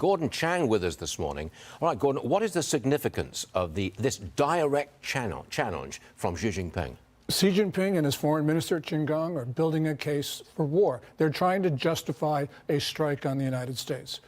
Gordon Chang with us this morning. All right, Gordon, what is the significance of this direct challenge from Xi Jinping? Xi Jinping and his foreign minister, Qin Gang, are building a case for war. They're trying to justify a strike on the United States.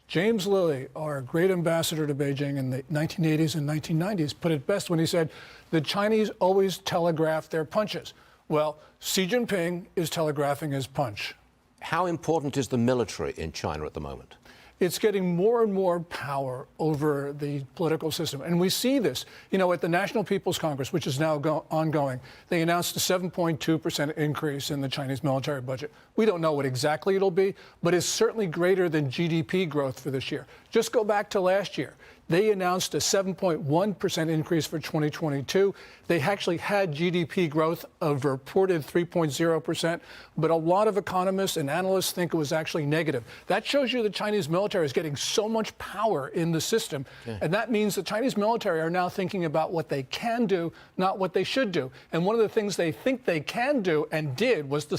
James Lilly, our great ambassador to Beijing in the 1980s and 1990s, put it best when he said, the Chinese always telegraph their punches. Well, Xi Jinping is telegraphing his punch. How important is the military in China at the moment? It's getting more and more power over the political system. And we see this, at the National People's Congress, which is now ongoing, they announced a 7.2% increase in the Chinese military budget. We don't know what exactly it'll be, but it's certainly greater than GDP growth for this year. Just go back to last year. They announced a 7.1% increase for 2022. They actually had GDP growth of a reported 3.0%, but a lot of economists and analysts think it was actually negative. That shows you the Chinese military is getting so much power in the system, and that means the Chinese military are now thinking about what they can do, not what they should do. And one of the things they think they can do and did was to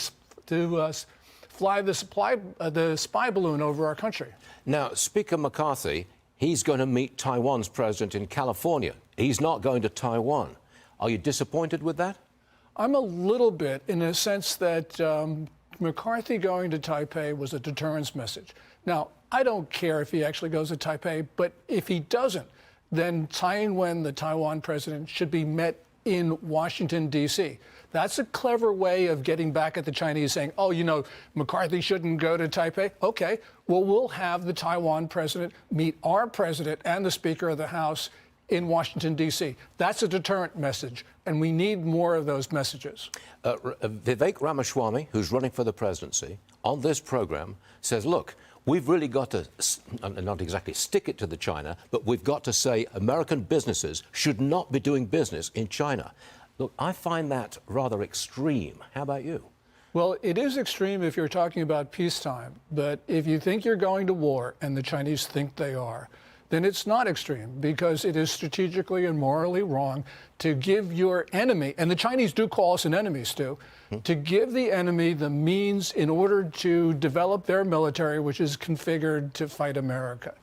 fly the spy balloon over our country. Now, Speaker McCarthy, he's going to meet Taiwan's president in California. He's not going to Taiwan. Are you disappointed with that? I'm a little bit, in the sense that McCarthy going to Taipei was a deterrence message. Now, I don't care if he actually goes to Taipei, but if he doesn't, then Tsai Ing-wen, the Taiwan president, should be met in Washington, D.C. That's a clever way of getting back at the Chinese, saying, oh, McCarthy shouldn't go to Taipei. OK, well, we'll have the Taiwan president meet our president and the Speaker of the House in Washington, D.C. That's a deterrent message, and we need more of those messages. Vivek Ramaswamy, who's running for the presidency, on this program says, look, we've really got to, not exactly stick it to the China, but we've got to say American businesses should not be doing business in China. Look, I find that rather extreme. How about you? Well, it is extreme if you're talking about peacetime. But if you think you're going to war, and the Chinese think they are, then it's not extreme, because it is strategically and morally wrong to give your enemy, and the Chinese do call us an enemy, Stu, to give the enemy the means in order to develop their military, which is configured to fight America.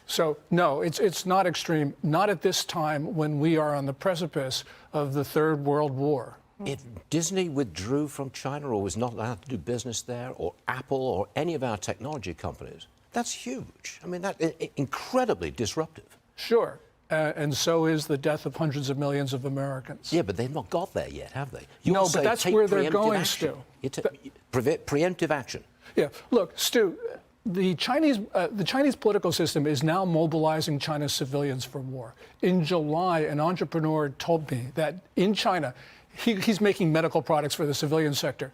So, no, it's not extreme, not at this time when we are on the precipice of the Third World War. If Disney withdrew from China or was not allowed to do business there, or Apple or any of our technology companies, that's huge. I mean, that's incredibly disruptive. Sure. And so is the death of hundreds of millions of Americans. Yeah, but they've not got there yet, have they? No, but that's where they're going, Stu. Preemptive action. Yeah. Look, Stu, the Chinese political system is now mobilizing China's civilians for war. In July, an entrepreneur told me that in China, he's making medical products for the civilian sector.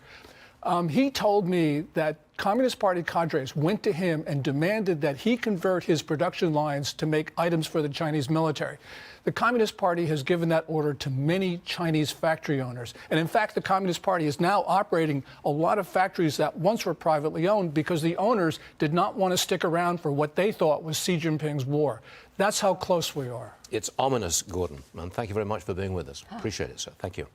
He told me that Communist Party cadres went to him and demanded that he convert his production lines to make items for the Chinese military. The Communist Party has given that order to many Chinese factory owners. And in fact, the Communist Party is now operating a lot of factories that once were privately owned because the owners did not want to stick around for what they thought was Xi Jinping's war. That's how close we are. It's ominous, Gordon. And thank you very much for being with us. Appreciate it, sir. Thank you.